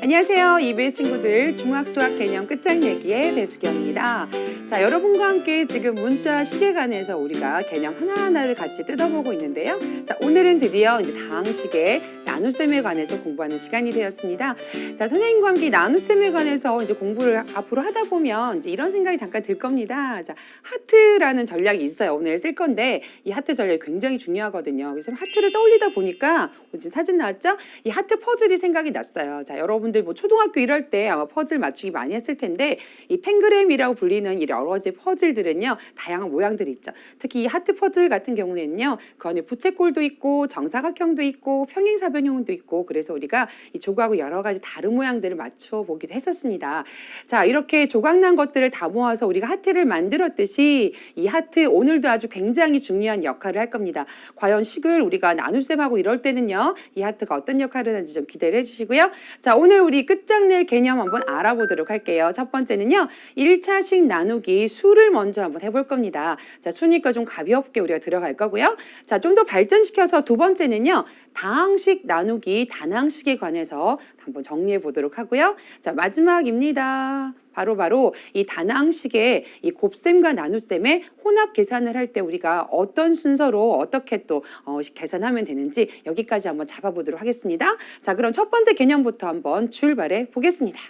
안녕하세요. EBS 친구들 중학수학 개념 끝장내기의 배수경입니다. 자, 여러분과 함께 지금 문자 시계관에서 우리가 개념 하나하나를 같이 뜯어보고 있는데요. 자, 오늘은 드디어 이제 다항식의 나눗셈에 관해서 공부하는 시간이 되었습니다. 자, 선생님과 함께 나눗셈에 관해서 이제 공부를 앞으로 하다 보면 이제 이런 생각이 잠깐 들 겁니다. 자, 하트라는 전략이 있어요. 오늘 쓸 건데 이 하트 전략이 굉장히 중요하거든요. 그래서 하트를 떠올리다 보니까 지금 사진 나왔죠? 이 하트 퍼즐이 생각이 났어요. 자, 여러분들 뭐 초등학교 이럴 때 아마 퍼즐 맞추기 많이 했을 텐데 이 탱그램이라고 불리는 이 여러 가지 퍼즐들은요 다양한 모양들이 있죠. 특히 이 하트 퍼즐 같은 경우에는요 그 안에 부채꼴도 있고 정사각형도 있고 평행사변형도 있고 그래서 우리가 이 조각하고 여러 가지 다른 모양들을 맞춰 보기도 했었습니다. 자, 이렇게 조각난 것들을 다 모아서 우리가 하트를 만들었듯이 이 하트 오늘도 아주 굉장히 중요한 역할을 할 겁니다. 과연 식을 우리가 나눗셈하고 이럴 때는요 이 하트가 어떤 역할을 하는지 좀 기대를 해주시고요. 자, 오늘 우리 끝장낼 개념 한번 알아보도록 할게요. 첫 번째는요 1차식 나누기 수를 먼저 한번 해볼 겁니다. 자, 수니까 좀 가볍게 우리가 들어갈 거고요. 자, 좀 더 발전시켜서 두 번째는요 다항식 나누기 단항식에 관해서 한번 정리해 보도록 하고요. 자, 마지막입니다. 바로 이 단항식의 이 곱셈과 나눗셈의 혼합 계산을 할 때 우리가 어떤 순서로 어떻게 또 계산하면 되는지 여기까지 한번 잡아보도록 하겠습니다. 자, 그럼 첫 번째 개념부터 한번 출발해 보겠습니다.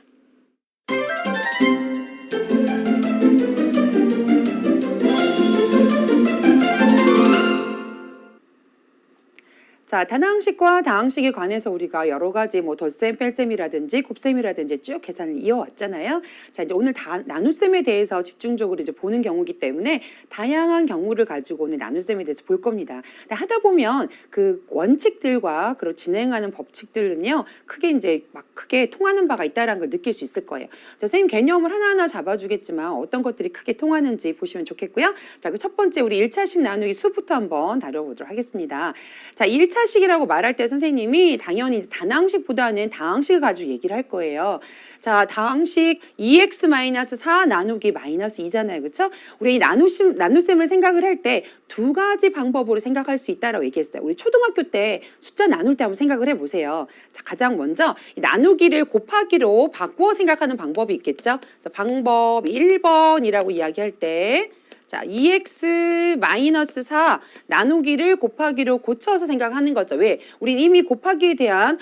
자, 단항식과 다항식에 관해서 우리가 여러 가지 뭐 덧셈, 뺄셈이라든지 곱셈이라든지 쭉 계산을 이어왔잖아요. 자, 이제 오늘 나눗셈에 대해서 집중적으로 이제 보는 경우이기 때문에 다양한 경우를 가지고 오늘 나눗셈에 대해서 볼 겁니다. 하다 보면 그 원칙들과 그리고 진행하는 법칙들은요, 크게 통하는 바가 있다는 걸 느낄 수 있을 거예요. 자, 선생님 개념을 하나하나 잡아주겠지만 어떤 것들이 크게 통하는지 보시면 좋겠고요. 자, 그 첫 번째 우리 1차식 나누기 수부터 한번 다뤄보도록 하겠습니다. 자, 1차식이라고 말할 때 선생님이 당연히 단항식보다는 다항식을 가지고 얘기를 할 거예요. 자, 다항식 2x-4 나누기 -2잖아요. 그렇죠? 우리 이 나눗셈을 생각을 할 때 두 가지 방법으로 생각할 수 있다라고 얘기했어요. 우리 초등학교 때 숫자 나눌 때 한번 생각을 해보세요. 자, 가장 먼저 이 나누기를 곱하기로 바꾸어 생각하는 방법이 있겠죠? 자, 방법 1번이라고 이야기할 때 자, 2x-4 나누기를 곱하기로 고쳐서 생각하는 거죠. 왜? 우린 이미 곱하기에 대한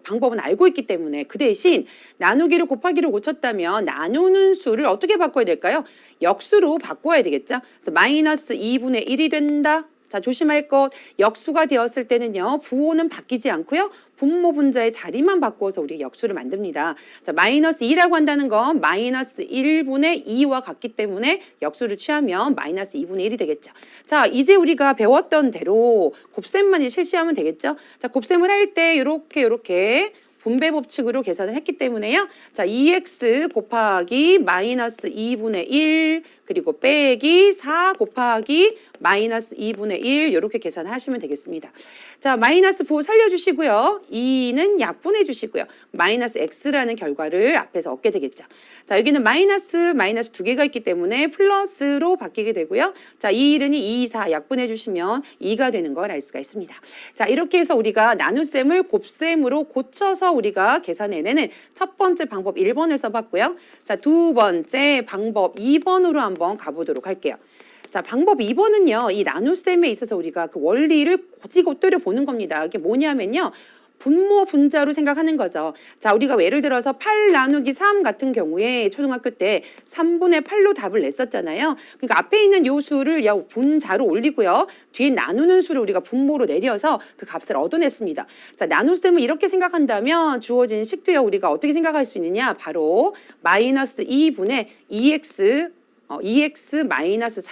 방법은 알고 있기 때문에 그 대신 나누기를 곱하기로 고쳤다면 나누는 수를 어떻게 바꿔야 될까요? 역수로 바꿔야 되겠죠. 그래서 -2분의 1이 된다. 자, 조심할 것, 역수가 되었을 때는요 부호는 바뀌지 않고요 분모 분자의 자리만 바꾸어서 우리 역수를 만듭니다. 자, -2라고 한다는 건 -1분의 2와 같기 때문에 역수를 취하면 -2분의 1이 되겠죠. 자, 이제 우리가 배웠던 대로 곱셈만 실시하면 되겠죠. 자, 곱셈을 할 때 이렇게 분배 법칙으로 계산을 했기 때문에요. 자, 2x 곱하기 -2분의 1 그리고 빼기 4 곱하기 -2분의 1 이렇게 계산하시면 되겠습니다. 자, 마이너스 부호 살려주시고요. 2는 약분해 주시고요. -x라는 결과를 앞에서 얻게 되겠죠. 자, 여기는 마이너스 두 개가 있기 때문에 플러스로 바뀌게 되고요. 자, 2, 2, 4 약분해 주시면 2가 되는 걸 알 수가 있습니다. 자, 이렇게 해서 우리가 나눗셈을 곱셈으로 고쳐서 우리가 계산해내는 첫 번째 방법 1번을 써봤고요. 자, 두 번째 방법 2번으로 한번 가보도록 할게요. 자, 방법 2번은요, 이 나눗셈에 있어서 우리가 그 원리를 고지고대로 보는 겁니다. 이게 뭐냐면요, 분모 분자로 생각하는 거죠. 자, 우리가 예를 들어서 8 나누기 3 같은 경우에 초등학교 때 3분의 8로 답을 냈었잖아요. 그러니까 앞에 있는 요 수를 분자로 올리고요. 뒤에 나누는 수를 우리가 분모로 내려서 그 값을 얻어냈습니다. 자, 나눗셈을 이렇게 생각한다면 주어진 식도요 우리가 어떻게 생각할 수 있느냐? 바로 -2분의 2x -4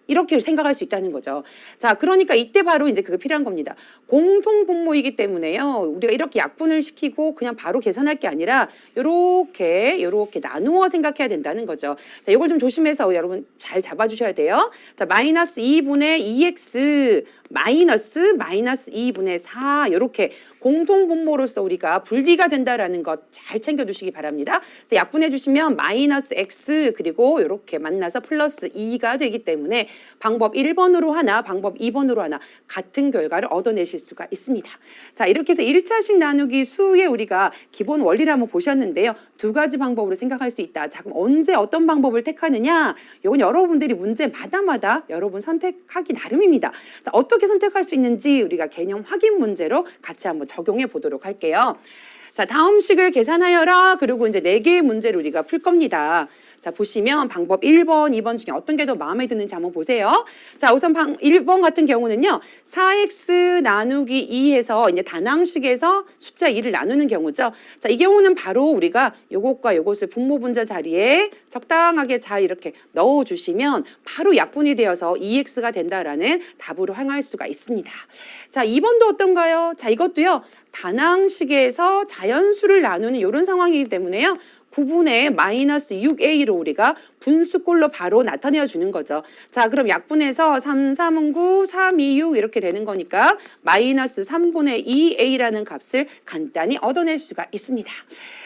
이렇게 생각할 수 있다는 거죠. 자, 그러니까 이때 바로 이제 그게 필요한 겁니다. 공통 분모이기 때문에요. 우리가 이렇게 약분을 시키고 그냥 바로 계산할 게 아니라 요렇게 나누어 생각해야 된다는 거죠. 자, 이걸 좀 조심해서 여러분 잘 잡아주셔야 돼요. 자, -2분의 2x -2분의 4 이렇게 공통 분모로서 우리가 분리가 된다라는 것 잘 챙겨두시기 바랍니다. 그래서 약분해 주시면 -x 그리고 이렇게 만나서 +2가 되기 때문에 방법 1번으로 하나 방법 2번으로 하나 같은 결과를 얻어내실 수가 있습니다. 자, 이렇게 해서 1차식 나누기 수의 우리가 기본 원리를 한번 보셨는데요. 두 가지 방법으로 생각할 수 있다. 자, 그럼 언제 어떤 방법을 택하느냐? 이건 여러분들이 문제마다 여러분 선택하기 나름입니다. 자, 어떻게 선택할 수 있는지 우리가 개념 확인 문제로 같이 한번 적용해 보도록 할게요. 자, 다음 식을 계산하여라. 그리고 이제 4개의 문제를 우리가 풀 겁니다. 자, 보시면 방법 1번, 2번 중에 어떤 게 더 마음에 드는지 한번 보세요. 자, 우선 1번 같은 경우는요. 4x 나누기 2해서 이제 단항식에서 숫자 2를 나누는 경우죠. 자, 이 경우는 바로 우리가 요것과 요것을 분모 분자 자리에 적당하게 잘 이렇게 넣어 주시면 바로 약분이 되어서 2x가 된다라는 답으로 향할 수가 있습니다. 자, 2번도 어떤가요? 자, 이것도요. 단항식에서 자연수를 나누는 이런 상황이기 때문에요. 9분의 마이너스 6a로 우리가 분수꼴로 바로 나타내어 주는 거죠. 자, 그럼 약분해서 3, 3은 9, 3, 2, 6 이렇게 되는 거니까 마이너스 3분의 2a라는 값을 간단히 얻어낼 수가 있습니다.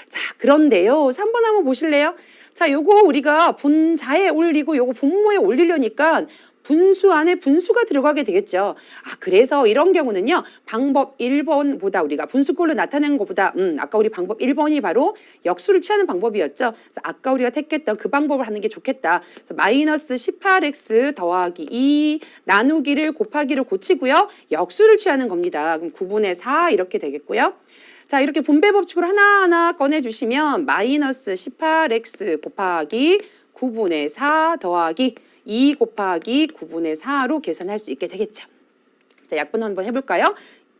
자, 그런데요. 3번 한번 보실래요? 자, 요거 우리가 분자에 올리고 요거 분모에 올리려니까 분수 안에 분수가 들어가게 되겠죠. 아, 그래서 이런 경우는요. 방법 1번보다 우리가 분수꼴로 나타내는 것보다 아까 우리 방법 1번이 바로 역수를 취하는 방법이었죠. 그래서 아까 우리가 택했던 그 방법을 하는 게 좋겠다. 그래서 마이너스 18x 더하기 2 나누기를 곱하기로 고치고요. 역수를 취하는 겁니다. 그럼 9분의 4 이렇게 되겠고요. 자, 이렇게 분배 법칙으로 하나하나 꺼내주시면 마이너스 18x 곱하기 9분의 4 더하기 2 곱하기 9분의 4로 계산할 수 있게 되겠죠. 자, 약분 한번 해볼까요?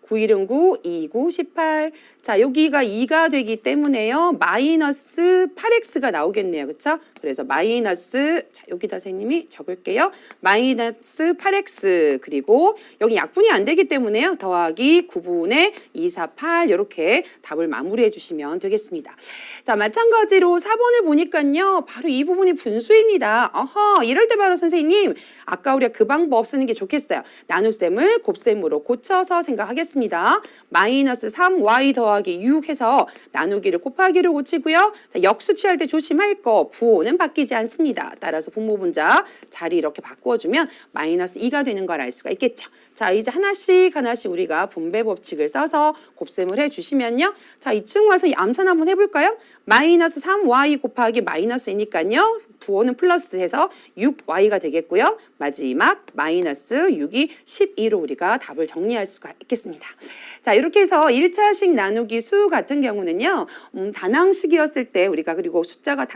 9일은 9, 2, 9, 18. 자, 여기가 2가 되기 때문에요. 마이너스 8x가 나오겠네요. 그렇죠? 그래서 마이너스, 자, 여기다 선생님이 적을게요. 마이너스 8x 그리고 여기 약분이 안 되기 때문에요. 더하기 9분의 2, 4, 8 이렇게 답을 마무리해 주시면 되겠습니다. 자, 마찬가지로 4번을 보니까요. 바로 이 부분이 분수입니다. 어허, 이럴 때 바로 선생님 아까 우리가 그 방법 쓰는 게 좋겠어요. 나눗셈을 곱셈으로 고쳐서 생각하겠습니다. 마이너스 3y 더하기 6 해서 나누기를 곱하기로 고치고요. 자, 역수 취할 때 조심할 거 부호는 바뀌지 않습니다. 따라서 분모 분자 자리 이렇게 바꾸어주면 마이너스 2가 되는 걸 알 수가 있겠죠. 자, 이제 하나씩 우리가 분배 법칙을 써서 곱셈을 해주시면요. 자, 이층 와서 이 암산 한번 해볼까요? 마이너스 3y 곱하기 마이너스이니까요. 부호는 플러스해서 6y가 되겠고요. 마지막 마이너스 6이 12로 우리가 답을 정리할 수가 있겠습니다. 자, 이렇게 해서 1차식 나누기 수 같은 경우는요. 단항식이었을 때 우리가 그리고 숫자가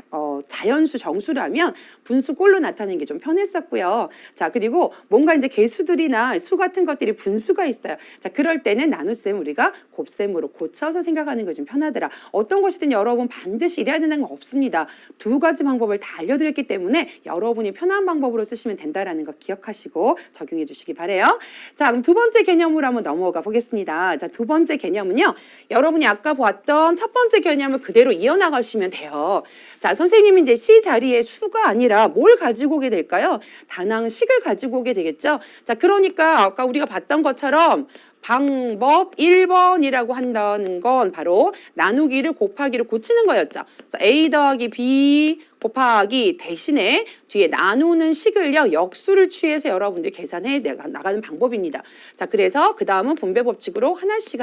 자연수 정수라면 분수꼴로 나타내는 게 좀 편했었고요. 자, 그리고 뭔가 이제 개수들이나 수 같은 것들이 분수가 있어요. 자, 그럴 때는 나눗셈 우리가 곱셈으로 고쳐서 생각하는 게 좀 편하더라. 어떤 것이든 여러분 반드시 이래야 되는 건 없습니다. 두 가지 방법을 다 알려드렸기 때문에 여러분이 편한 방법으로 쓰시면 된다라는 거 기억하시고 적용해 주시기 바래요. 자, 그럼 두 번째 개념으로 한번 넘어가 보겠습니다. 자, 두 번째 개념은요. 여러분이 아까 보았던 첫 번째 개념을 그대로 이어나가시면 돼요. 자, 선생님이 이제 C 자리에 수가 아니라 뭘 가지고 오게 될까요? 단항식을 가지고 오게 되겠죠. 자, 그러니까 아까 우리가 봤던 것처럼 방법 1번이라고 한다는 건 바로 나누기를 곱하기로 고치는 거였죠. 그래서 A 더하기 B 곱하기 대신에 뒤에 나누는 식을요. 역수를 취해서 여러분들이 계산해 나가는 방법입니다. 자, 그래서 그 다음은 분배 법칙으로 하나씩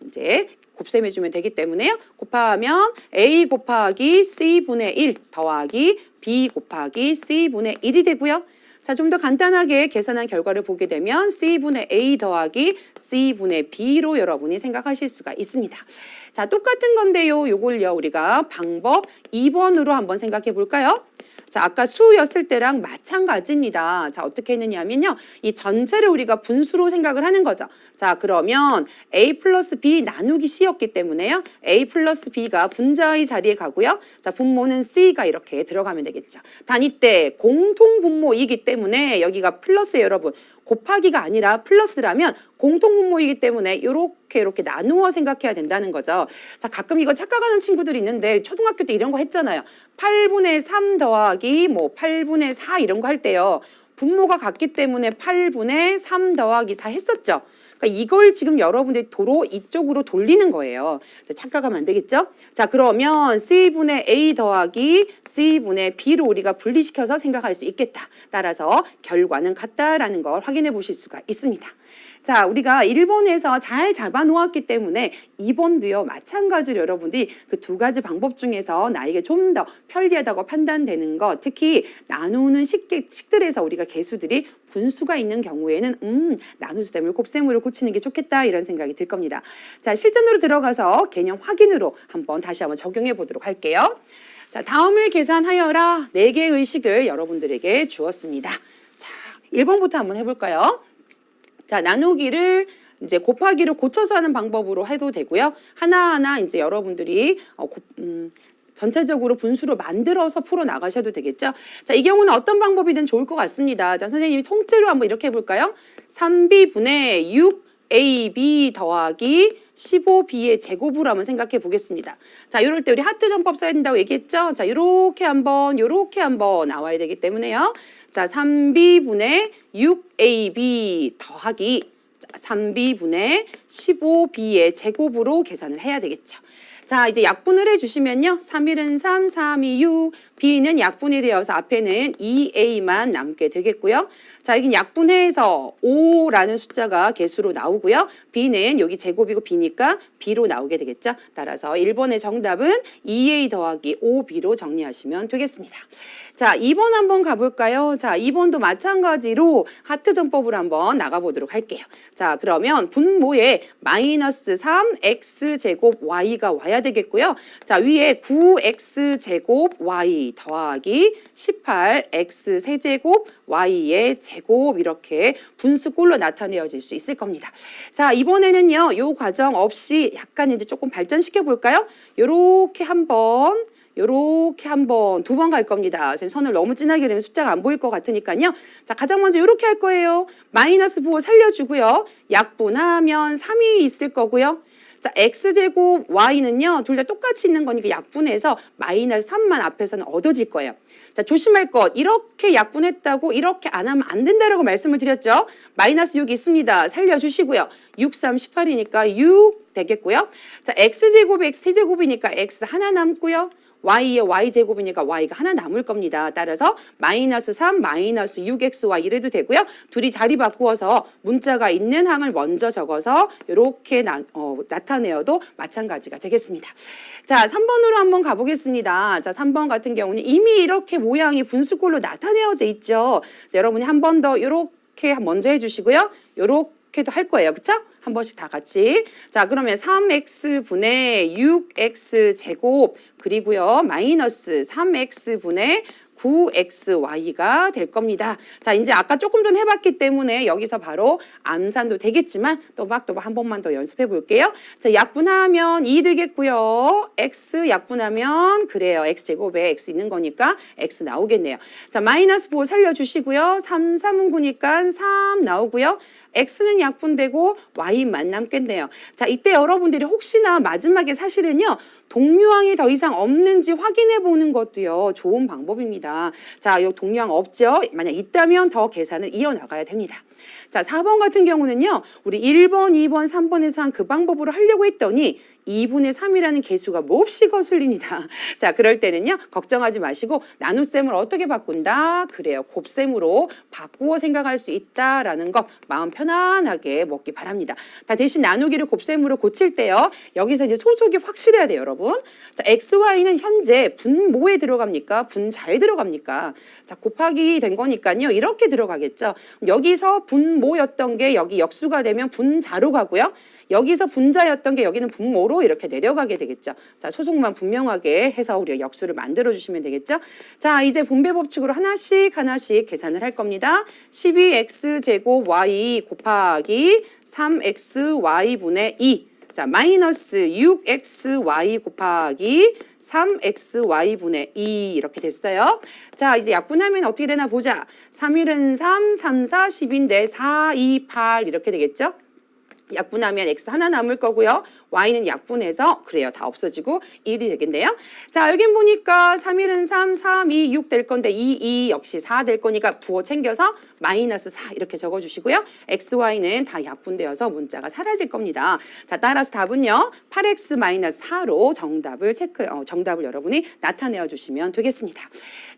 이제 곱셈해주면 되기 때문에요. 곱하면 A 곱하기 C분의 1 더하기 B 곱하기 C분의 1이 되고요. 자, 좀 더 간단하게 계산한 결과를 보게 되면 C분의 A 더하기 C분의 B로 여러분이 생각하실 수가 있습니다. 자, 똑같은 건데요. 요걸요, 우리가 방법 2번으로 한번 생각해 볼까요? 자, 아까 수였을 때랑 마찬가지입니다. 자, 어떻게 했느냐면요. 이 전체를 우리가 분수로 생각을 하는 거죠. 자, 그러면 A 플러스 B 나누기 C였기 때문에요. A 플러스 B가 분자의 자리에 가고요. 자, 분모는 C가 이렇게 들어가면 되겠죠. 단 이때 공통 분모이기 때문에 여기가 플러스예요, 여러분. 곱하기가 아니라 플러스라면 공통 분모이기 때문에 이렇게 나누어 생각해야 된다는 거죠. 자, 가끔 이거 착각하는 친구들이 있는데 초등학교 때 이런 거 했잖아요. 8분의 3 더하기 8분의 4 이런 거 할 때요. 분모가 같기 때문에 8분의 3 더하기 4 했었죠. 그러니까 이걸 지금 여러분들이 도로 이쪽으로 돌리는 거예요. 착각하면 안 되겠죠? 자, 그러면 C분의 A 더하기 C분의 B로 우리가 분리시켜서 생각할 수 있겠다. 따라서 결과는 같다라는 걸 확인해 보실 수가 있습니다. 자, 우리가 1번에서 잘 잡아 놓았기 때문에 2번도요, 마찬가지로 여러분들이 그 두 가지 방법 중에서 나에게 좀 더 편리하다고 판단되는 것, 특히 나누는 식들에서 우리가 개수들이 분수가 있는 경우에는 나누수대물, 곱셈으로 고치는 게 좋겠다 이런 생각이 들 겁니다. 자, 실전으로 들어가서 개념 확인으로 다시 한번 적용해 보도록 할게요. 자, 다음을 계산하여라 4개의 의식을 여러분들에게 주었습니다. 자, 1번부터 한번 해볼까요? 자, 나누기를 이제 곱하기로 고쳐서 하는 방법으로 해도 되고요. 하나하나 이제 여러분들이 전체적으로 분수로 만들어서 풀어 나가셔도 되겠죠. 자, 이 경우는 어떤 방법이든 좋을 것 같습니다. 자, 선생님이 통째로 한번 이렇게 해볼까요? 3b분의 6ab 더하기 15b의 제곱으로 한번 생각해 보겠습니다. 자, 이럴 때 우리 하트 전법 써야 된다고 얘기했죠? 자, 요렇게 한번 나와야 되기 때문에요. 자, 3b분의 6ab 더하기 3b분의 15b의 제곱으로 계산을 해야 되겠죠. 자, 이제 약분을 해주시면요. 3일은 3, 3이 6, b는 약분이 되어서 앞에는 2a만 남게 되겠고요. 자, 여긴 약분해서 5라는 숫자가 개수로 나오고요. b는 여기 제곱이고 b니까 b로 나오게 되겠죠. 따라서 1번의 정답은 2a 더하기 5b로 정리하시면 되겠습니다. 자, 2번 한번 가볼까요? 자, 2번도 마찬가지로 하트 전법으로 한번 나가보도록 할게요. 자, 그러면 분모에 마이너스 3x제곱 y가 와야 되겠고요. 자, 위에 9x제곱 y 더하기 18x 세제곱 y의 제곱 이렇게 분수꼴로 나타내어질 수 있을 겁니다. 자, 이번에는요, 요 과정 없이 약간 이제 조금 발전시켜 볼까요? 요렇게 한번 두 번 갈 겁니다. 선생님 선을 너무 진하게 그리면 숫자가 안 보일 것 같으니까요. 자, 가장 먼저 이렇게 할 거예요. 마이너스 부호 살려주고요. 약분하면 3이 있을 거고요. 자, x제곱 y는요. 둘 다 똑같이 있는 거니까 약분해서 마이너스 3만 앞에서는 얻어질 거예요. 자, 조심할 것. 이렇게 약분했다고 이렇게 안 하면 안 된다라고 말씀을 드렸죠. 마이너스 6이 있습니다. 살려주시고요. 6, 3, 18이니까 6 되겠고요. 자, x제곱, x세제곱이니까 x 하나 남고요. y의 y제곱이니까 y가 하나 남을 겁니다. 따라서 마이너스 3, 마이너스 6xy 이래도 되고요. 둘이 자리 바꾸어서 문자가 있는 항을 먼저 적어서 이렇게 나타내어도 마찬가지가 되겠습니다. 자, 3번으로 한번 가보겠습니다. 자, 3번 같은 경우는 이미 이렇게 모양이 분수꼴로 나타내어져 있죠. 자, 여러분이 한 번 더 이렇게 먼저 해주시고요. 이렇게도 할 거예요. 그쵸? 한 번씩 다 같이. 자, 그러면 3x분의 6x제곱 그리고요. 마이너스 3x분의 9xy가 될 겁니다. 자, 이제 아까 조금 전 해봤기 때문에 여기서 바로 암산도 되겠지만 또박또박 한 번만 더 연습해 볼게요. 자, 약분하면 2 되겠고요. x 약분하면 그래요. x제곱에 x 있는 거니까 x 나오겠네요. 자, 마이너스 부호 살려주시고요. 3, 3은 9니까 3 나오고요. x는 약분되고 y만 남겠네요. 자, 이때 여러분들이 혹시나 마지막에 사실은요. 동류항이 더 이상 없는지 확인해 보는 것도요. 좋은 방법입니다. 자, 이 동류항 없죠? 만약 있다면 더 계산을 이어나가야 됩니다. 자, 4번 같은 경우는요. 우리 1번, 2번, 3번에서 한 그 방법으로 하려고 했더니 2분의 3이라는 개수가 몹시 거슬립니다. 자, 그럴 때는요. 걱정하지 마시고 나눗셈을 어떻게 바꾼다? 그래요. 곱셈으로 바꾸어 생각할 수 있다라는 것 마음 편안하게 먹기 바랍니다. 다 대신 나누기를 곱셈으로 고칠 때요. 여기서 이제 소속이 확실해야 돼요, 여러분. 자, xy는 현재 분모에 들어갑니까? 분자에 들어갑니까? 자, 곱하기 된 거니까요. 이렇게 들어가겠죠. 여기서 분모였던 게 여기 역수가 되면 분자로 가고요. 여기서 분자였던 게 여기는 분모로 이렇게 내려가게 되겠죠. 자, 소속만 분명하게 해서 우리가 역수를 만들어 주시면 되겠죠. 자, 이제 분배 법칙으로 하나씩 계산을 할 겁니다. 12x제곱 y 곱하기 3xy분의 2. 자, 마이너스 6xy 곱하기 3xy분의 2 이렇게 됐어요. 자, 이제 약분하면 어떻게 되나 보자. 3일은 3, 3, 4, 10인데 4, 2, 8 이렇게 되겠죠. 약분하면 x 하나 남을 거고요. y는 약분해서 그래요. 다 없어지고 1이 되겠네요. 자, 여긴 보니까 3일은 3, 3, 2, 6 될 건데 2 역시 4 될 거니까 부호 챙겨서 마이너스 4 이렇게 적어주시고요. x, y는 다 약분되어서 문자가 사라질 겁니다. 자, 따라서 답은요. 8x 마이너스 4로 정답을 여러분이 나타내어 주시면 되겠습니다.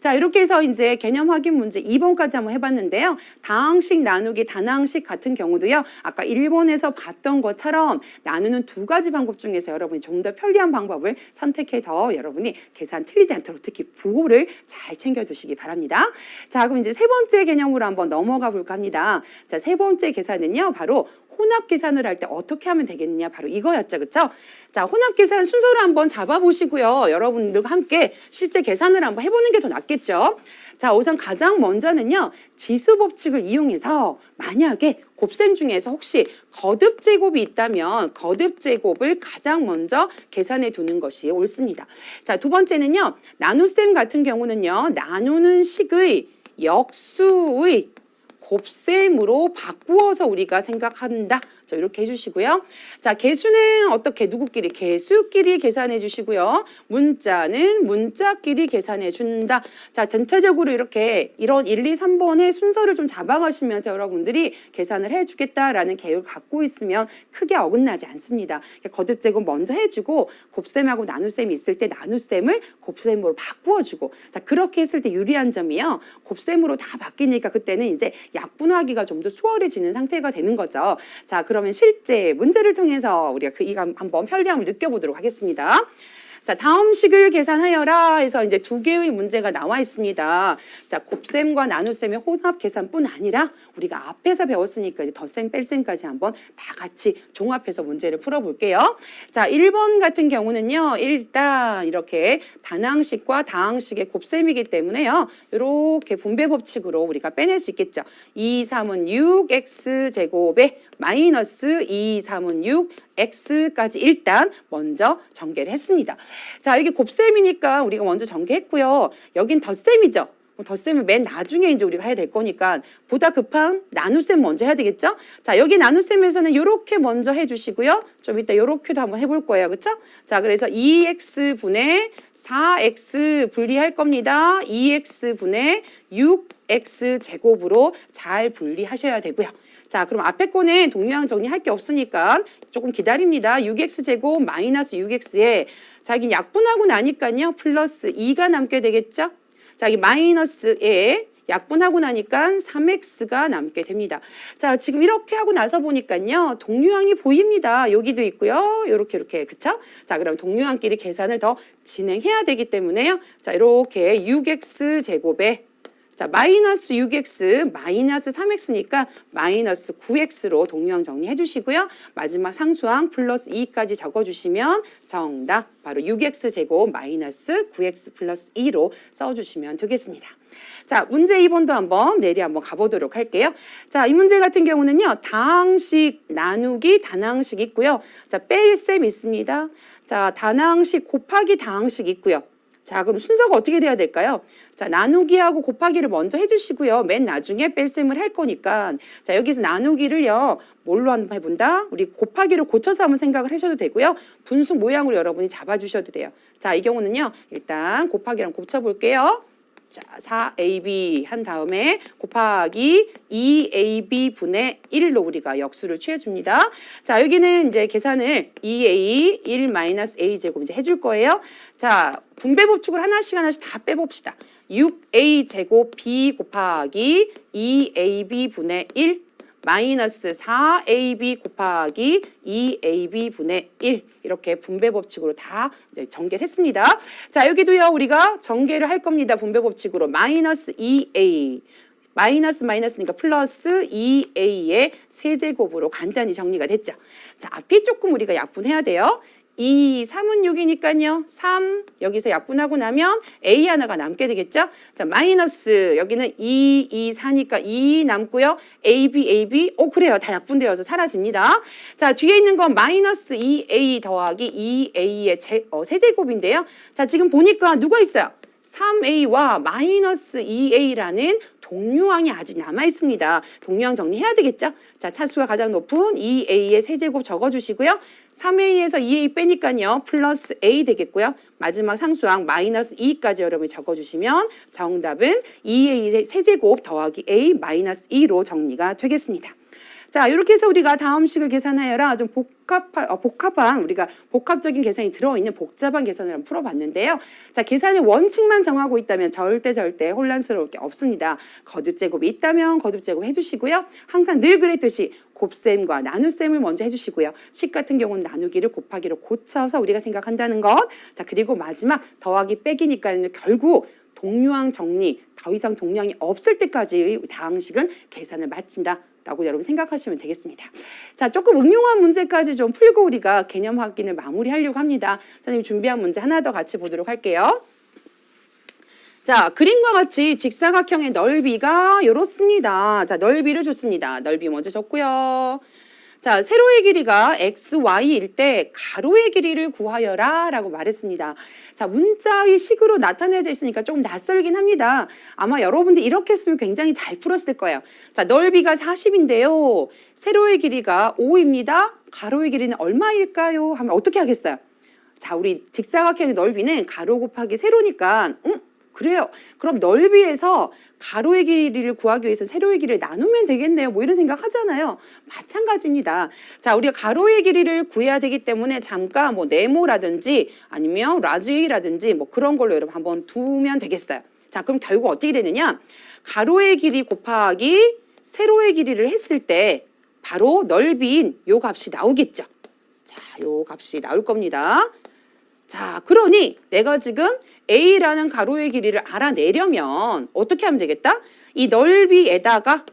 자, 이렇게 해서 이제 개념 확인 문제 2번까지 한번 해봤는데요. 다항식 나누기 단항식 같은 경우도요. 아까 1번에서 봤던 것처럼 나누는 두 가지 방법 중에서 여러분이 좀 더 편리한 방법을 선택해서 여러분이 계산 틀리지 않도록 특히 부호를 잘 챙겨주시기 바랍니다. 자, 그럼 이제 세 번째 개념으로 한번 넘어가 볼까 합니다. 자, 세 번째 계산은요. 바로 혼합 계산을 할 때 어떻게 하면 되겠느냐 바로 이거였죠. 그렇죠? 자, 혼합 계산 순서를 한번 잡아보시고요. 여러분들과 함께 실제 계산을 한번 해보는 게 더 낫겠죠. 자, 우선 가장 먼저는요. 지수 법칙을 이용해서 만약에 곱셈 중에서 혹시 거듭 제곱이 있다면 거듭 제곱을 가장 먼저 계산해 두는 것이 옳습니다. 자, 두 번째는요. 나눗셈 같은 경우는요. 나누는 식의 역수의 곱셈으로 바꾸어서 우리가 생각한다. 자, 이렇게 해주시고요. 자, 개수는 어떻게 누구끼리? 개수끼리 계산해 주시고요. 문자는 문자끼리 계산해 준다. 자, 전체적으로 이렇게 이런 1, 2, 3번의 순서를 좀 잡아가시면서 여러분들이 계산을 해주겠다라는 계획을 갖고 있으면 크게 어긋나지 않습니다. 거듭 제곱 먼저 해주고 곱셈하고 나눗셈이 있을 때 나눗셈을 곱셈으로 바꾸어주고 자, 그렇게 했을 때 유리한 점이요. 곱셈으로 다 바뀌니까 그때는 이제 약분하기가 좀 더 수월해지는 상태가 되는 거죠. 자, 그러면 실제 문제를 통해서 우리가 이거 한번 편리함을 느껴보도록 하겠습니다. 자, 다음 식을 계산하여라 해서 이제 두 개의 문제가 나와 있습니다. 자, 곱셈과 나눗셈의 혼합 계산뿐 아니라 우리가 앞에서 배웠으니까 이제 덧셈, 뺄셈까지 한번 다 같이 종합해서 문제를 풀어볼게요. 자, 1번 같은 경우는요. 일단 이렇게 단항식과 다항식의 곱셈이기 때문에요. 이렇게 분배 법칙으로 우리가 빼낼 수 있겠죠. 2, 3은 6, x제곱에 마이너스 2, 3은 6, x까지 일단 먼저 전개를 했습니다. 자, 여기 곱셈이니까 우리가 먼저 전개했고요. 여긴 덧셈이죠. 덧셈을 맨 나중에 이제 우리가 해야 될 거니까 보다 급한 나눗셈 먼저 해야 되겠죠? 자, 여기 나눗셈에서는 이렇게 먼저 해주시고요. 좀 이따 이렇게도 한번 해볼 거예요. 그렇죠? 자, 그래서 2x분의 4x 분리할 겁니다. 2x분의 6x제곱으로 잘 분리하셔야 되고요. 자, 그럼 앞에 거는 동류항 정리할 게 없으니까 조금 기다립니다. 6x제곱 마이너스 6x에 자, 여기 약분하고 나니까요. 플러스 2가 남게 되겠죠? 자, 이 마이너스에 약분하고 나니까 3x가 남게 됩니다. 자, 지금 이렇게 하고 나서 보니까요. 동류항이 보입니다. 여기도 있고요. 이렇게 그쵸? 자, 그럼 동류항끼리 계산을 더 진행해야 되기 때문에요. 자, 이렇게 6x제곱에 자, 마이너스 6x, 마이너스 3x니까 마이너스 9x로 동류항 정리해 주시고요. 마지막 상수항 플러스 2까지 적어주시면 정답 바로 6x제곱 마이너스 9x 플러스 2로 써주시면 되겠습니다. 자, 문제 2번도 한번 내리 한번 가보도록 할게요. 자, 이 문제 같은 경우는요. 다항식 나누기 단항식 있고요. 자, 뺄셈 있습니다. 자, 단항식 곱하기 다항식 있고요. 자, 그럼 순서가 어떻게 돼야 될까요? 자, 나누기하고 곱하기를 먼저 해주시고요. 맨 나중에 뺄셈을 할 거니까. 자, 여기서 나누기를요. 뭘로 한번 해본다? 우리 곱하기로 고쳐서 한번 생각을 하셔도 되고요. 분수 모양으로 여러분이 잡아주셔도 돼요. 자, 이 경우는요. 일단 곱하기랑 고쳐볼게요. 자, 4ab 한 다음에 곱하기 2ab 분의 1로 우리가 역수를 취해줍니다. 자, 여기는 이제 계산을 2a 1 마이너스 a 제곱 이제 해줄 거예요. 자, 분배 법칙을 하나씩 다 빼봅시다. 6a 제곱 b 곱하기 2ab 분의 1 마이너스 4ab 곱하기 2ab 분의 1 이렇게 분배 법칙으로 다 이제 전개를 했습니다. 자, 여기도요 우리가 전개를 할 겁니다. 분배 법칙으로 마이너스 2a 마이너스니까 플러스 2a의 세제곱으로 간단히 정리가 됐죠. 자, 앞이 조금 우리가 약분해야 돼요. 2, 3은 6이니까요. 3 여기서 약분하고 나면 A 하나가 남게 되겠죠. 자, 마이너스 여기는 2, 4니까 2 남고요. AB 그래요. 다 약분되어서 사라집니다. 자, 뒤에 있는 건 마이너스 2A 더하기 2A의 세제곱인데요. 자, 지금 보니까 누가 있어요? 3a와 마이너스 2a라는 동류항이 아직 남아 있습니다. 동류항 정리해야 되겠죠? 자, 차수가 가장 높은 2a의 세제곱 적어주시고요. 3a에서 2a 빼니까요. 플러스 a 되겠고요. 마지막 상수항 마이너스 2까지 여러분이 적어주시면 정답은 2a의 세제곱 더하기 a 마이너스 2로 정리가 되겠습니다. 자, 이렇게 해서 우리가 다음 식을 계산하여라 좀 복합한 우리가 복합적인 계산이 들어있는 복잡한 계산을 한번 풀어봤는데요. 자, 계산의 원칙만 정하고 있다면 절대 혼란스러울 게 없습니다. 거듭제곱이 있다면 거듭제곱 해주시고요. 항상 늘 그랬듯이 곱셈과 나눗셈을 먼저 해주시고요. 식 같은 경우는 나누기를 곱하기로 고쳐서 우리가 생각한다는 것. 자, 그리고 마지막 더하기 빼기니까요. 결국 동류항 정리, 더 이상 동류항이 없을 때까지 다항식은 계산을 마친다. 라고 여러분 생각하시면 되겠습니다. 자, 조금 응용한 문제까지 좀 풀고 우리가 개념 확인을 마무리하려고 합니다. 선생님 준비한 문제 하나 더 같이 보도록 할게요. 자, 그림과 같이 직사각형의 넓이가 이렇습니다. 자, 넓이를 줬습니다. 넓이 먼저 줬고요. 자, 세로의 길이가 x, y일 때 가로의 길이를 구하여라 라고 말했습니다. 자, 문자의 식으로 나타내져 있으니까 조금 낯설긴 합니다. 아마 여러분들 이렇게 했으면 굉장히 잘 풀었을 거예요. 자, 넓이가 40인데요. 세로의 길이가 5입니다. 가로의 길이는 얼마일까요? 하면 어떻게 하겠어요? 자, 우리 직사각형의 넓이는 가로 곱하기 세로니까 그래요. 그럼 넓이에서 가로의 길이를 구하기 위해서 세로의 길이를 나누면 되겠네요. 뭐 이런 생각 하잖아요. 마찬가지입니다. 자, 우리가 가로의 길이를 구해야 되기 때문에 잠깐 뭐 네모라든지 아니면 라지라든지 뭐 그런 걸로 여러분 한번 두면 되겠어요. 자, 그럼 결국 어떻게 되느냐? 가로의 길이 곱하기 세로의 길이를 했을 때 바로 넓이인 요 값이 나오겠죠. 자, 요 값이 나올 겁니다. 자, 그러니 내가 지금 A라는 가로의 길이를 알아내려면 어떻게 하면 되겠다? 이 넓이에다가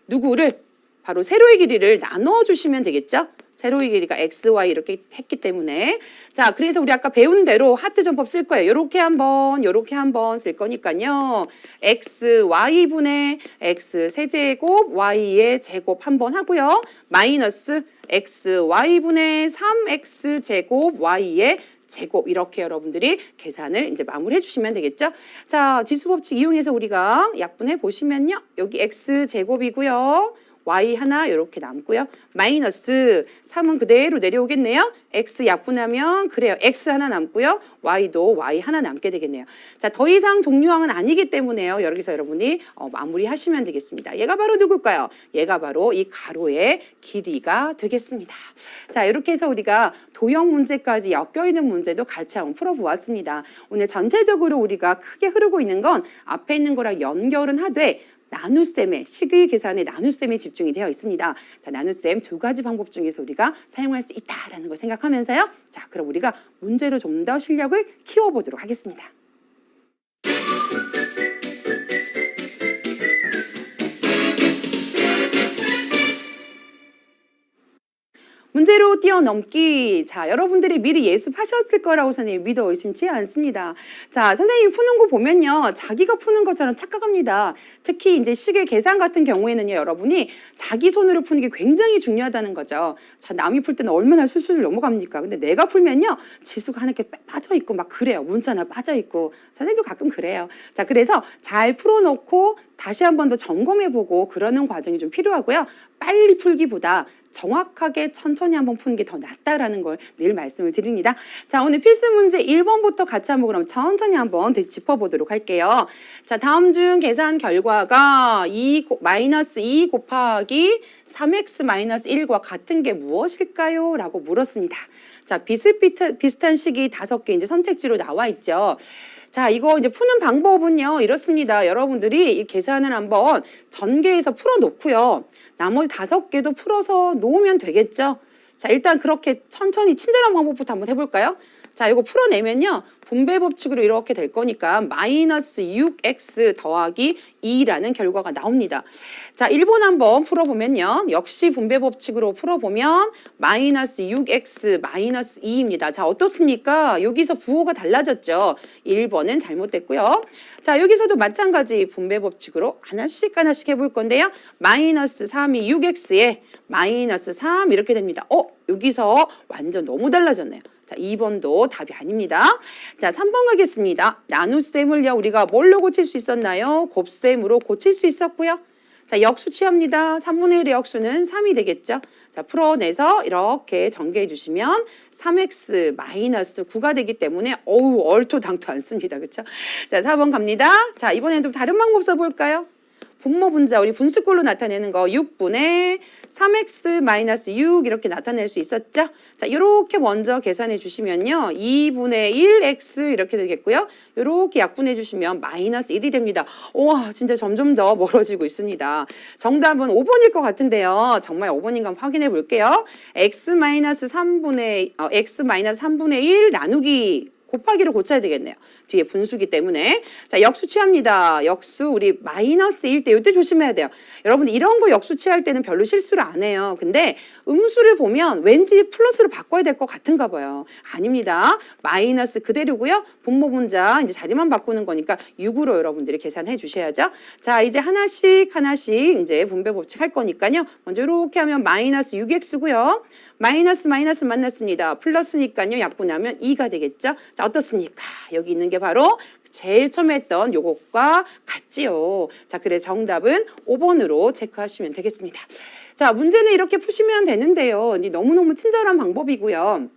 누구를 바로 세로의 길이를 나눠주시면 되겠죠? 세로의 길이가 x, y 이렇게 했기 때문에 자, 그래서 우리 아까 배운 대로 하트 전법 쓸 거예요. 요렇게 한번 쓸 거니까요. x, y분의 x 세제곱 y의 제곱 한번 하고요. 마이너스 x, y분의 3x 제곱 y의 제곱 이렇게 여러분들이 계산을 이제 마무리해 주시면 되겠죠. 자, 지수법칙 이용해서 우리가 약분해 보시면요. 여기 x 제곱이고요. y 하나 이렇게 남고요. 마이너스 3은 그대로 내려오겠네요. x 약분하면 그래요. x 하나 남고요. y도 y 하나 남게 되겠네요. 자, 더 이상 동류항은 아니기 때문에요. 여기서 여러분이 마무리하시면 되겠습니다. 얘가 바로 누굴까요? 얘가 바로 이 가로의 길이가 되겠습니다. 자, 이렇게 해서 우리가 도형 문제까지 엮여있는 문제도 같이 한번 풀어보았습니다. 오늘 전체적으로 우리가 크게 흐르고 있는 건 앞에 있는 거랑 연결은 하되 나눗셈의 식의 계산에 나눗셈에 집중이 되어 있습니다. 자, 나눗셈 두 가지 방법 중에서 우리가 사용할 수 있다라는 걸 생각하면서요. 자, 그럼 우리가 문제로 좀 더 실력을 키워보도록 하겠습니다. 문제로 뛰어넘기. 자, 여러분들이 미리 예습하셨을 거라고 선생님 믿어 의심치 않습니다. 자, 선생님이 푸는 거 보면요. 자기가 푸는 것처럼 착각합니다. 특히 이제 식의 계산 같은 경우에는요. 여러분이 자기 손으로 푸는 게 굉장히 중요하다는 거죠. 자, 남이 풀 때는 얼마나 술술 넘어갑니까? 근데 내가 풀면요. 지수가 하나 이렇게 빠져있고 막 그래요. 문자 하나 빠져있고. 선생님도 가끔 그래요. 자, 그래서 잘 풀어놓고 다시 한 번 더 점검해보고 그러는 과정이 좀 필요하고요. 빨리 풀기보다 정확하게 천천히 한번 푸는 게 더 낫다라는 걸 늘 말씀을 드립니다. 자, 오늘 필수 문제 1번부터 같이 한번 그럼 천천히 한번 짚어보도록 할게요. 자, 다음 중 계산 결과가 마이너스 2 곱하기 3x 마이너스 1과 같은 게 무엇일까요? 라고 물었습니다. 자, 비슷한 식이 5개 이제 선택지로 나와 있죠. 자, 이거 이제 푸는 방법은요, 이렇습니다. 여러분들이 이 계산을 한번 전개해서 풀어놓고요. 나머지 5개도 풀어서 놓으면 되겠죠. 자, 일단 그렇게 천천히 친절한 방법부터 한번 해볼까요? 자, 이거 풀어내면요. 분배 법칙으로 이렇게 될 거니까 마이너스 6x 더하기 2라는 결과가 나옵니다. 자, 1번 한번 풀어보면요. 역시 분배 법칙으로 풀어보면 마이너스 6x 마이너스 2입니다. 자, 어떻습니까? 여기서 부호가 달라졌죠. 1번은 잘못됐고요. 자, 여기서도 마찬가지 분배 법칙으로 하나씩 해볼 건데요. 마이너스 3이 6x에 마이너스 3 이렇게 됩니다. 여기서 완전 너무 달라졌네요. 자, 2번도 답이 아닙니다. 자, 3번 가겠습니다. 나눗셈을요, 우리가 뭘로 고칠 수 있었나요? 곱셈으로 고칠 수 있었고요. 자, 역수 취합니다. 3분의 1의 역수는 3이 되겠죠. 자, 풀어내서 이렇게 전개해 주시면 3x 마이너스 9가 되기 때문에 어우, 얼토당토 않습니다. 그렇죠? 자, 4번 갑니다. 자, 이번에는 좀 다른 방법 써볼까요? 분모 분자, 우리 분수꼴로 나타내는 거 6분의 3x 마이너스 6 이렇게 나타낼 수 있었죠? 자, 이렇게 먼저 계산해 주시면요. 2분의 1x 이렇게 되겠고요. 이렇게 약분해 주시면 마이너스 1이 됩니다. 우와, 진짜 점점 더 멀어지고 있습니다. 정답은 5번일 것 같은데요. 정말 5번인가 확인해 볼게요. x 마이너스 3분의 1 나누기 곱하기로 고쳐야 되겠네요. 뒤에 분수기 때문에. 자, 역수 취합니다. 역수 우리 마이너스 1 때 이때 조심해야 돼요. 여러분 이런 거 역수 취할 때는 별로 실수를 안 해요. 근데 음수를 보면 왠지 플러스로 바꿔야 될 것 같은가 봐요. 아닙니다. 마이너스 그대로고요. 분모 분자 이제 자리만 바꾸는 거니까 6으로 여러분들이 계산해 주셔야죠. 자, 이제 하나씩 이제 분배 법칙 할 거니까요. 먼저 이렇게 하면 마이너스 6x고요. 마이너스 만났습니다. 플러스니까요. 약분하면 2가 되겠죠. 자, 어떻습니까? 여기 있는 게 바로 제일 처음에 했던 요것과 같지요. 자, 그래서 정답은 5번으로 체크하시면 되겠습니다. 자, 문제는 이렇게 푸시면 되는데요. 너무너무 친절한 방법이고요.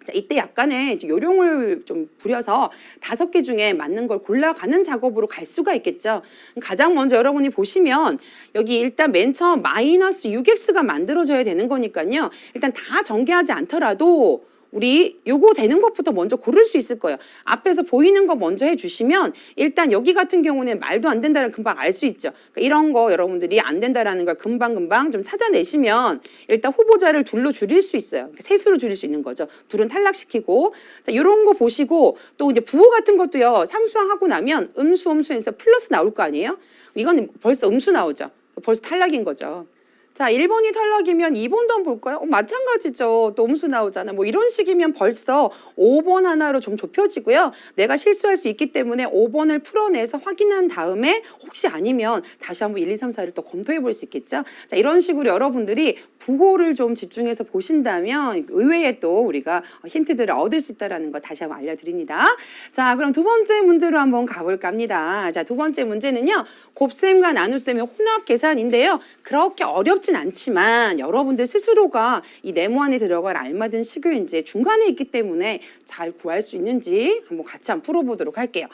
자, 이때 약간의 요령을 좀 부려서 5개 중에 맞는 걸 골라가는 작업으로 갈 수가 있겠죠. 가장 먼저 여러분이 보시면 여기 일단 맨 처음 마이너스 6x가 만들어져야 되는 거니까요. 일단 다 전개하지 않더라도 우리 요거 되는 것부터 먼저 고를 수 있을 거예요. 앞에서 보이는 거 먼저 해주시면 일단 여기 같은 경우는 말도 안 된다는 금방 알 수 있죠. 그러니까 이런 거 여러분들이 안 된다라는 걸 금방 좀 찾아내시면 일단 후보자를 둘로 줄일 수 있어요. 셋으로 줄일 수 있는 거죠. 둘은 탈락시키고. 자, 이런 거 보시고 또 이제 부호 같은 것도요. 상수항하고 나면 음수에서 플러스 나올 거 아니에요? 이건 벌써 음수 나오죠. 벌써 탈락인 거죠. 자, 1번이 탈락이면 2번도 한번 볼까요? 마찬가지죠. 또 음수 나오잖아. 뭐 이런 식이면 벌써 5번 하나로 좀 좁혀지고요. 내가 실수할 수 있기 때문에 5번을 풀어내서 확인한 다음에 혹시 아니면 다시 한번 1, 2, 3, 4를 또 검토해 볼 수 있겠죠. 자, 이런 식으로 여러분들이 부호를 좀 집중해서 보신다면 의외에 또 우리가 힌트들을 얻을 수 있다는 거 다시 한번 알려드립니다. 자, 그럼 두 번째 문제로 한번 가볼까 합니다. 자, 두 번째 문제는요. 곱셈과 나눗셈의 혼합 계산인데요. 그렇게 어렵진 않지만 여러분들 스스로가 이 네모 안에 들어갈 알맞은 식을 이제 중간에 있기 때문에 잘 구할 수 있는지 한번 같이 한번 풀어보도록 할게요.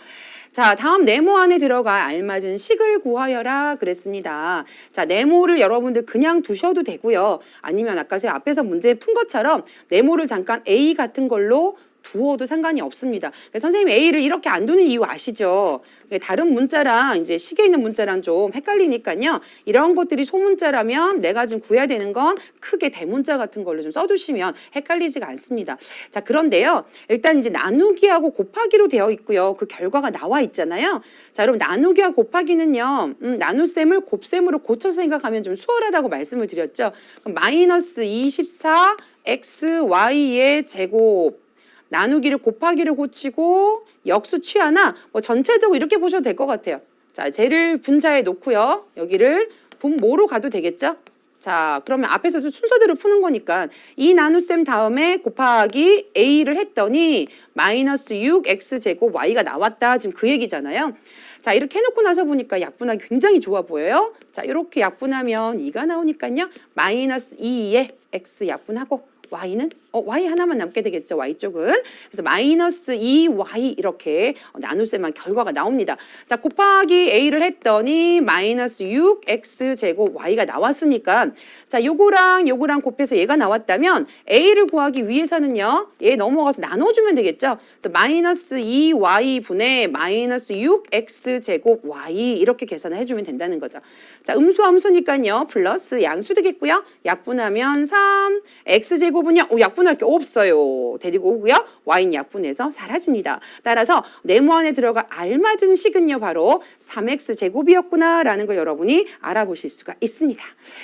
자, 다음 네모 안에 들어갈 알맞은 식을 구하여라 그랬습니다. 자, 네모를 여러분들 그냥 두셔도 되고요. 아니면 아까 제가 앞에서 문제 푼 것처럼 네모를 잠깐 A 같은 걸로 두어도 상관이 없습니다. 선생님 A를 이렇게 안 두는 이유 아시죠? 다른 문자랑 이제 식에 있는 문자랑 좀 헷갈리니까요. 이런 것들이 소문자라면 내가 지금 구해야 되는 건 크게 대문자 같은 걸로 좀 써두시면 헷갈리지가 않습니다. 자, 그런데요. 일단 이제 나누기하고 곱하기로 되어 있고요. 그 결과가 나와 있잖아요. 자, 여러분 나누기와 곱하기는요. 나눗셈을 곱셈으로 고쳐서 생각하면 좀 수월하다고 말씀을 드렸죠. 그럼 마이너스 24 xy의 제곱 나누기를 곱하기를 고치고 역수 취하나 뭐 전체적으로 이렇게 보셔도 될 것 같아요. 자, 쟤를 분자에 놓고요. 여기를 분모로 가도 되겠죠? 자, 그러면 앞에서도 순서대로 푸는 거니까 이 나눗셈 다음에 곱하기 a를 했더니 마이너스 6x제곱 y가 나왔다. 지금 그 얘기잖아요. 자, 이렇게 해놓고 나서 보니까 약분하기 굉장히 좋아 보여요. 자, 이렇게 약분하면 2가 나오니까요. 마이너스 2에 x 약분하고 y는 y 하나만 남게 되겠죠. y 쪽은. 그래서 마이너스 2y 이렇게 나눗셈한 결과가 나옵니다. 자, 곱하기 a를 했더니 마이너스 6x제곱 y가 나왔으니까 자, 요거랑 곱해서 얘가 나왔다면 a를 구하기 위해서는요. 얘 넘어가서 나눠주면 되겠죠. 그래서 마이너스 2y 분의 마이너스 6x제곱 y 이렇게 계산을 해주면 된다는 거죠. 자, 음수와 음수니까요. 플러스 양수 되겠고요. 약분하면 3 x제곱은요. 약분할 게 없어요. 데리고 오고요. y는 약분해서 사라집니다. 따라서 네모 안에 들어가 알맞은 식은요. 바로 3x제곱이었구나 라는 걸 여러분이 알아보실 수가 있습니다.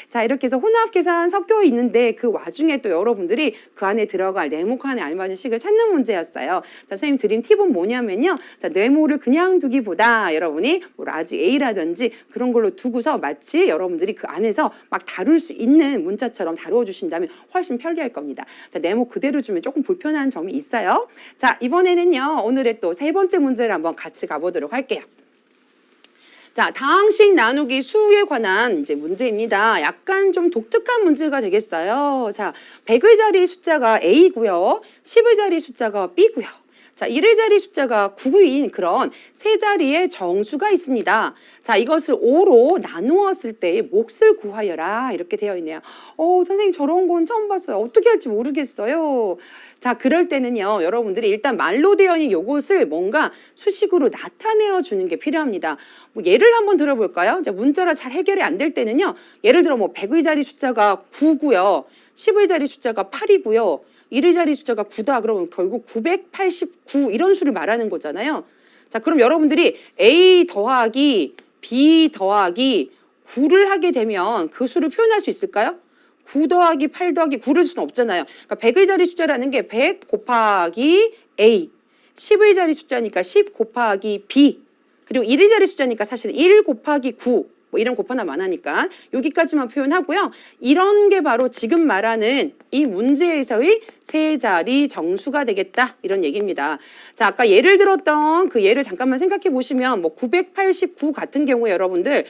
자, 이렇게 해서 혼합 계산 섞여 있는데 그 와중에 또 여러분들이 그 안에 들어갈 네모 칸에 알맞은 식을 찾는 문제였어요. 자, 선생님 드린 팁은 뭐냐면요. 자, 네모를 그냥 두기보다 여러분이 뭐 라지 A라든지 그런 걸로 두고서 마치 여러분들이 그 안에서 막 다룰 수 있는 문자처럼 다루어 주신다면 훨씬 편리할 겁니다. 자, 네모 그대로 주면 조금 불편한 점이 있어요. 자, 이번에는요. 오늘의 또 세 번째 문제를 한번 같이 가보도록 할게요. 자, 다항식 나누기 수에 관한 이제 문제입니다. 약간 좀 독특한 문제가 되겠어요. 자, 100의 자리 숫자가 A고요. 10의 자리 숫자가 B고요. 자, 1의 자리 숫자가 9인 그런 세 자리의 정수가 있습니다. 자, 이것을 5로 나누었을 때의 몫을 구하여라. 이렇게 되어 있네요. 선생님 저런 건 처음 봤어요. 어떻게 할지 모르겠어요. 자, 그럴 때는요, 여러분들이 일단 말로 되어 있는 요것을 뭔가 수식으로 나타내어 주는 게 필요합니다. 뭐 예를 한번 들어볼까요? 자, 문자로 잘 해결이 안 될 때는요, 예를 들어 뭐 100의 자리 숫자가 9고요, 10의 자리 숫자가 8이고요, 1의 자리 숫자가 9다. 그러면 결국 989 이런 수를 말하는 거잖아요. 자, 그럼 여러분들이 A 더하기 B 더하기 9를 하게 되면 그 수를 표현할 수 있을까요? 9 더하기 8 더하기 9를 수는 없잖아요. 그러니까 100의 자리 숫자라는 게 100 곱하기 A, 10의 자리 숫자니까 10 곱하기 B, 그리고 1의 자리 숫자니까 사실 1 곱하기 9, 뭐 이런 곱하나 마나니까 여기까지만 표현하고요. 이런 게 바로 지금 말하는 이 문제에서의 세 자리 정수가 되겠다. 이런 얘기입니다. 자, 아까 예를 들었던 그 예를 잠깐만 생각해 보시면 뭐 989 같은 경우에 여러분들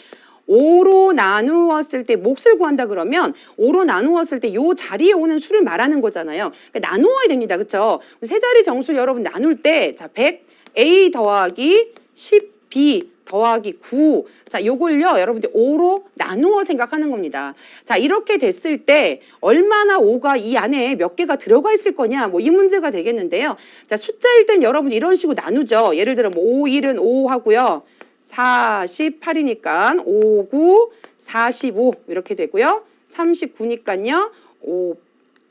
5로 나누었을 때 몫을 구한다 그러면 5로 나누었을 때 요 자리에 오는 수를 말하는 거잖아요. 그러니까 나누어야 됩니다. 그렇죠? 세 자리 정수를 여러분 나눌 때 자, 100A 더하기 10B 더하기 9. 자, 요걸요, 여러분들 5로 나누어 생각하는 겁니다. 자, 이렇게 됐을 때 얼마나 5가 이 안에 몇 개가 들어가 있을 거냐, 뭐 이 문제가 되겠는데요. 자, 숫자일 땐 여러분 이런 식으로 나누죠. 예를 들어 뭐 5, 1은 5 하고요. 48이니까 5, 9, 45 이렇게 되고요. 39니까요.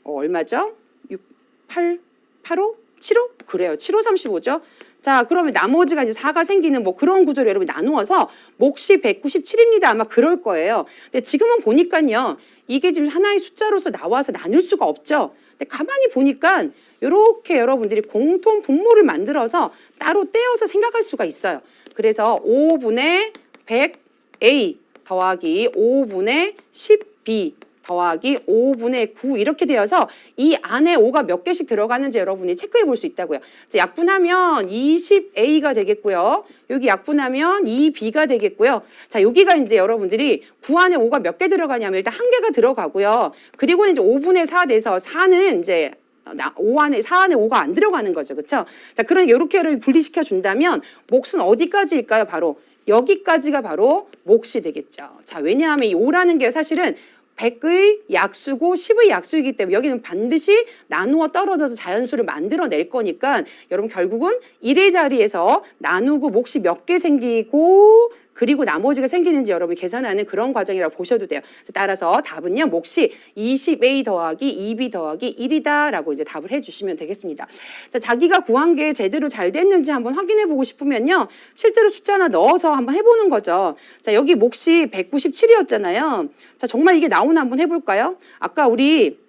얼마죠? 6, 8, 85? 75? 그래요. 75, 35죠. 자, 그러면 나머지가 이제 4가 생기는 뭐 그런 구조를 여러분 나누어서 몫이 197입니다. 아마 그럴 거예요. 근데 지금은 보니까요. 이게 지금 하나의 숫자로서 나와서 나눌 수가 없죠. 근데 가만히 보니까 이렇게 여러분들이 공통 분모를 만들어서 따로 떼어서 생각할 수가 있어요. 그래서 5분의 100A 더하기 5분의 10B 더하기 5분의 9 이렇게 되어서 이 안에 5가 몇 개씩 들어가는지 여러분이 체크해 볼 수 있다고요. 자, 약분하면 20A가 되겠고요. 여기 약분하면 2B가 되겠고요. 자, 여기가 이제 여러분들이 9 안에 5가 몇 개 들어가냐면 일단 한 개가 들어가고요. 그리고 이제 5분의 4 돼서 4는 이제 4 안에 5가 안 들어가는 거죠. 그렇죠? 자, 그러니까 이렇게 분리시켜 준다면 몫은 어디까지일까요? 바로 여기까지가 바로 몫이 되겠죠. 자, 왜냐하면 이 5라는 게 사실은 100의 약수고 10의 약수이기 때문에 여기는 반드시 나누어 떨어져서 자연수를 만들어낼 거니까 여러분 결국은 1의 자리에서 나누고 몫이 몇 개 생기고 그리고 나머지가 생기는지 여러분이 계산하는 그런 과정이라고 보셔도 돼요. 따라서 답은요. 몫이 20A 더하기 2B 더하기 1이다 라고 이제 답을 해주시면 되겠습니다. 자, 자기가 구한 게 제대로 잘 됐는지 한번 확인해 보고 싶으면요. 실제로 숫자 하나 넣어서 한번 해보는 거죠. 자, 여기 몫이 197이었잖아요. 자, 정말 이게 나오나 한번 해볼까요? 아까 우리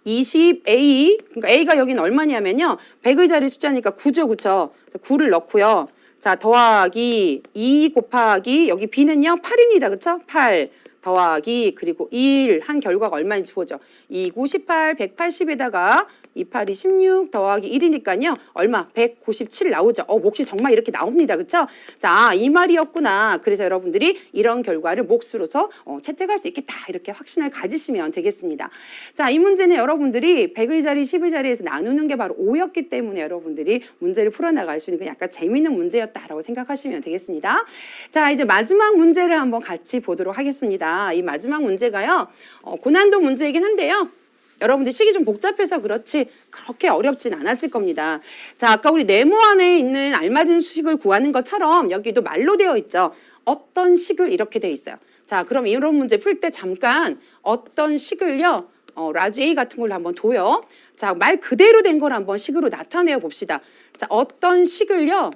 20A, 그러니까 A가 여기는 얼마냐면요. 100의 자리 숫자니까 9죠. 그쵸? 9를 넣고요. 자, 더하기 2 곱하기 여기 B는요 8입니다. 그쵸? 8 더하기 그리고 1 한 결과가 얼마인지 보죠. 2, 9, 18, 180에다가 2, 8이 16 더하기 1이니까요. 얼마? 197 나오죠. 몫이 정말 이렇게 나옵니다. 그쵸? 자, 이 말이었구나. 그래서 여러분들이 이런 결과를 몫으로서 채택할 수 있겠다. 이렇게 확신을 가지시면 되겠습니다. 자, 이 문제는 여러분들이 100의 자리, 10의 자리에서 나누는 게 바로 5였기 때문에 여러분들이 문제를 풀어나갈 수 있는 약간 재미있는 문제였다라고 생각하시면 되겠습니다. 자, 이제 마지막 문제를 한번 같이 보도록 하겠습니다. 이 마지막 문제가요. 고난도 문제이긴 한데요. 여러분들 식이 좀 복잡해서 그렇지 그렇게 어렵진 않았을 겁니다. 자, 아까 우리 네모 안에 있는 알맞은 수식을 구하는 것처럼 여기도 말로 되어 있죠. 어떤 식을 이렇게 되어 있어요. 자, 그럼 이런 문제 풀 때 잠깐 어떤 식을요. 라지 A 같은 걸로 한번 둬요. 자, 말 그대로 된 걸 한번 식으로 나타내어 봅시다. 자, 어떤 식을요.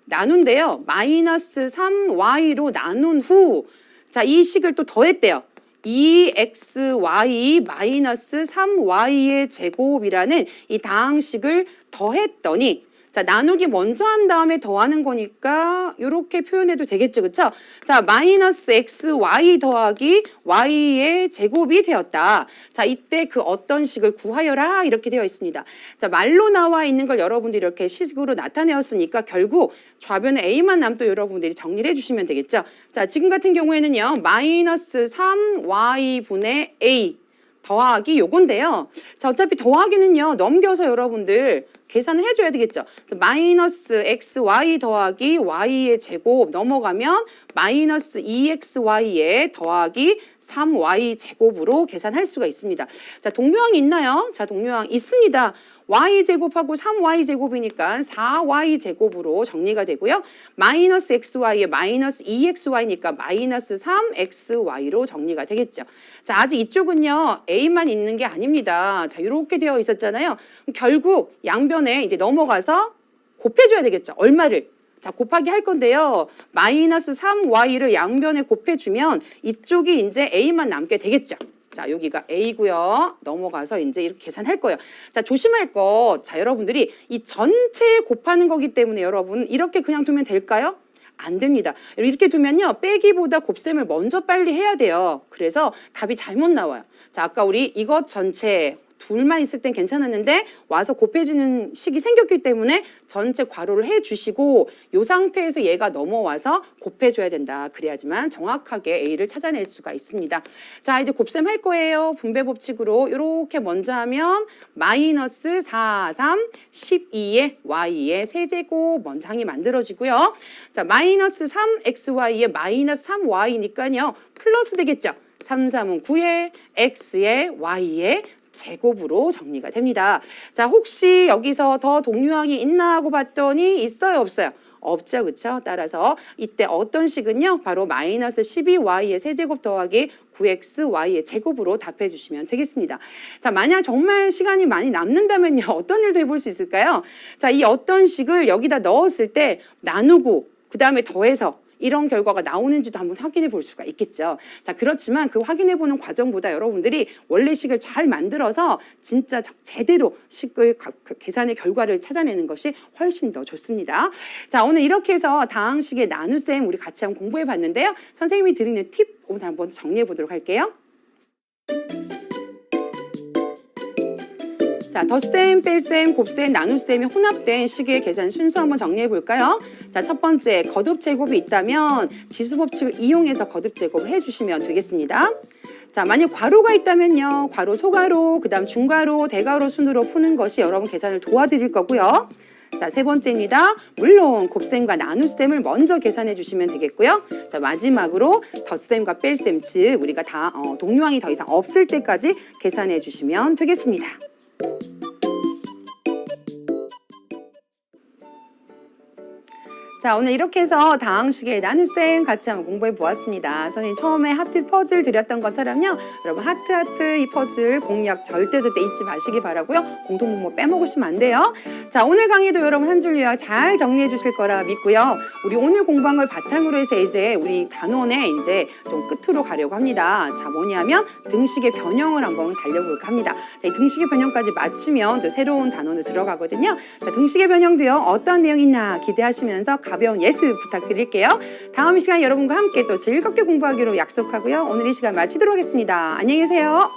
나눈데요. 마이너스 3y로 나눈 후 자, 이 식을 또 더했대요. 2xy 마이너스 3y의 제곱이라는 이 다항식을 더했더니 자, 나누기 먼저 한 다음에 더하는 거니까 이렇게 표현해도 되겠죠. 그쵸? 자, 마이너스 xy 더하기 y의 제곱이 되었다. 자, 이때 그 어떤 식을 구하여라 이렇게 되어 있습니다. 자, 말로 나와 있는 걸 여러분들이 이렇게 식으로 나타내었으니까 결국 좌변에 a만 남도 여러분들이 정리를 해주시면 되겠죠. 자, 지금 같은 경우에는요. 마이너스 3y분의 a 더하기 요건데요. 자, 어차피 더하기는요. 넘겨서 여러분들 계산을 해줘야 되겠죠. 그래서 마이너스 xy 더하기 y의 제곱 넘어가면 마이너스 2xy의 더하기 3y 제곱으로 계산할 수가 있습니다. 자, 동료항이 있나요? 자, 동료항 있습니다. y제곱하고 3y제곱이니까 4y제곱으로 정리가 되고요. 마이너스 xy에 마이너스 2xy니까 마이너스 3xy로 정리가 되겠죠. 자, 아직 이쪽은요. a만 있는 게 아닙니다. 자, 이렇게 되어 있었잖아요. 결국 양변에 이제 넘어가서 곱해줘야 되겠죠. 얼마를? 자, 곱하기 할 건데요. 마이너스 3y를 양변에 곱해주면 이쪽이 이제 a만 남게 되겠죠. 자, 여기가 a고요. 넘어가서 이제 이렇게 계산할 거예요. 자, 조심할 거. 자, 여러분들이 이 전체에 곱하는 거기 때문에 여러분 이렇게 그냥 두면 될까요? 안 됩니다. 이렇게 두면요. 빼기보다 곱셈을 먼저 빨리 해야 돼요. 그래서 답이 잘못 나와요. 자, 아까 우리 이것 전체 둘만 있을 땐 괜찮았는데 와서 곱해지는 식이 생겼기 때문에 전체 괄호를 해주시고 이 상태에서 얘가 넘어와서 곱해줘야 된다. 그래야지만 정확하게 A를 찾아낼 수가 있습니다. 자, 이제 곱셈 할 거예요. 분배 법칙으로 이렇게 먼저 하면 마이너스 4, 3, 12의 Y의 세제곱 먼저 항이 만들어지고요. 자, 마이너스 3XY의 마이너스 3Y니까요. 플러스 되겠죠. 3, 3은 9의 X의 Y의 제곱으로 정리가 됩니다. 자, 혹시 여기서 더 동류항이 있나 하고 봤더니 있어요, 없어요? 없죠, 그렇죠? 따라서 이때 어떤 식은요? 바로 마이너스 12y의 세제곱 더하기 9xy의 제곱으로 답해 주시면 되겠습니다. 자, 만약 정말 시간이 많이 남는다면요. 어떤 일도 해볼 수 있을까요? 자, 이 어떤 식을 여기다 넣었을 때 나누고 그 다음에 더해서 이런 결과가 나오는지도 한번 확인해 볼 수가 있겠죠. 자, 그렇지만 그 확인해 보는 과정보다 여러분들이 원래 식을 잘 만들어서 진짜 제대로 식을 계산의 결과를 찾아내는 것이 훨씬 더 좋습니다. 자, 오늘 이렇게 해서 다항식의 나눗셈 우리 같이 한번 공부해 봤는데요. 선생님이 드리는 팁 오늘 한번 정리해 보도록 할게요. 자, 덧셈, 뺄셈, 곱셈, 나눗셈이 혼합된 식의 계산 순서 한번 정리해 볼까요? 자, 첫 번째, 거듭 제곱이 있다면 지수 법칙을 이용해서 거듭 제곱을 해주시면 되겠습니다. 자, 만약 괄호가 있다면요. 괄호, 소괄호, 그 다음 중괄호, 대괄호 순으로 푸는 것이 여러분 계산을 도와드릴 거고요. 자, 세 번째입니다. 물론 곱셈과 나눗셈을 먼저 계산해 주시면 되겠고요. 자, 마지막으로 덧셈과 뺄셈, 즉 우리가 다 동류항이 더 이상 없을 때까지 계산해 주시면 되겠습니다. 자, 오늘 이렇게 해서 다항식의 나눗셈 같이 한번 공부해 보았습니다. 선생님 처음에 하트 퍼즐 드렸던 것처럼요. 여러분 하트 이 퍼즐 공략 절대 잊지 마시기 바라고요. 공통분모 빼먹으시면 안 돼요. 자, 오늘 강의도 여러분 한 줄 요약 잘 정리해 주실 거라 믿고요. 우리 오늘 공부한 걸 바탕으로 해서 이제 우리 단원에 이제 좀 끝으로 가려고 합니다. 자, 뭐냐면 등식의 변형을 한번 달려볼까 합니다. 자, 이 등식의 변형까지 마치면 또 새로운 단원으로 들어가거든요. 자, 등식의 변형도요. 어떤 내용이 있나 기대하시면서 가벼운 예습 부탁드릴게요. 다음 시간 여러분과 함께 또 즐겁게 공부하기로 약속하고요. 오늘 이 시간 마치도록 하겠습니다. 안녕히 계세요.